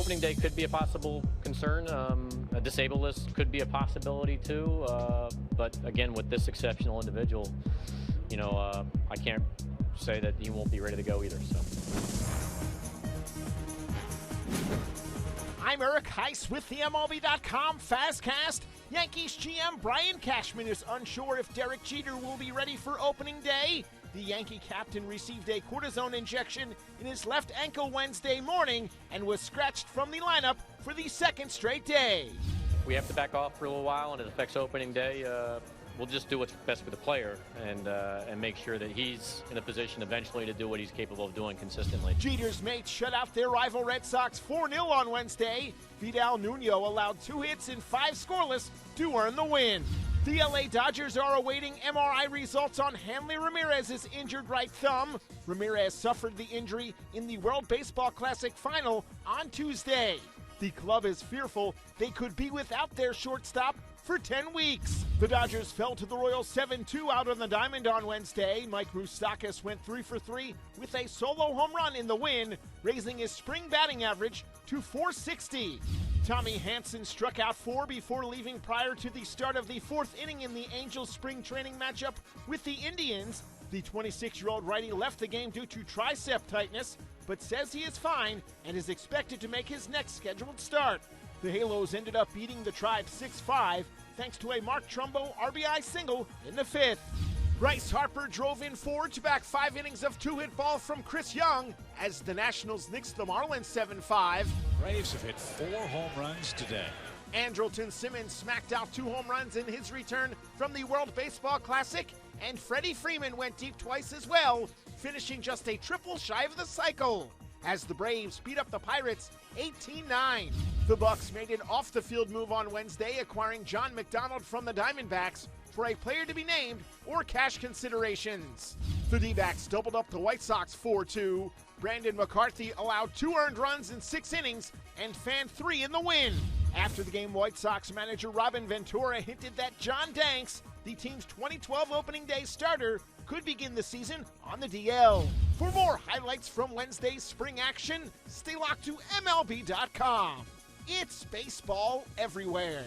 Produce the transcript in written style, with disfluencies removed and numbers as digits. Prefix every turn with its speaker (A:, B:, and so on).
A: opening day could be a possible concern. A disabled list could be a possibility too. But again, with this exceptional individual, I can't say that he won't be ready to go either. So.
B: I'm Eric Heiss with the MLB.com FastCast. Yankees GM Brian Cashman is unsure if Derek Jeter will be ready for opening day. The Yankee captain received a cortisone injection in his left ankle Wednesday morning and was scratched from the lineup for the second straight day.
A: We have to back off for a little while, and it affects opening day. We'll just do what's best for the player and make sure that he's in a position eventually to do what he's capable of doing consistently.
B: Jeter's mates shut out their rival Red Sox 4-0 on Wednesday. Vidal Nuno allowed 2 hits and 5 scoreless to earn the win. The LA Dodgers are awaiting MRI results on Hanley Ramirez's injured right thumb. Ramirez suffered the injury in the World Baseball Classic final on Tuesday. The club is fearful they could be without their shortstop for 10 weeks. The Dodgers fell to the Royals 7-2 out on the diamond on Wednesday. Mike Moustakas went 3 for 3 with a solo home run in the win, raising his spring batting average to .460. Tommy Hanson struck out 4 before leaving prior to the start of the 4th inning in the Angels spring training matchup with the Indians. The 26-year-old righty left the game due to tricep tightness, but says he is fine and is expected to make his next scheduled start. The Halos ended up beating the Tribe 6-5 thanks to a Mark Trumbo RBI single in the 5th. Bryce Harper drove in 4 to back 5 innings of 2-hit ball from Chris Young as the Nationals nixed the Marlins 7-5.
C: Braves have hit 4 home runs today.
B: Andrelton Simmons smacked out 2 home runs in his return from the World Baseball Classic, and Freddie Freeman went deep twice as well, finishing just a triple shy of the cycle as the Braves beat up the Pirates 18-9. The Bucks made an off-the-field move on Wednesday, acquiring John McDonald from the Diamondbacks for a player to be named or cash considerations. The D-backs doubled up the White Sox 4-2. Brandon McCarthy allowed 2 earned runs in 6 innings and fanned 3 in the win. After the game, White Sox manager Robin Ventura hinted that John Danks, the team's 2012 opening day starter, could begin the season on the DL. For more highlights from Wednesday's spring action, stay locked to MLB.com. It's baseball everywhere.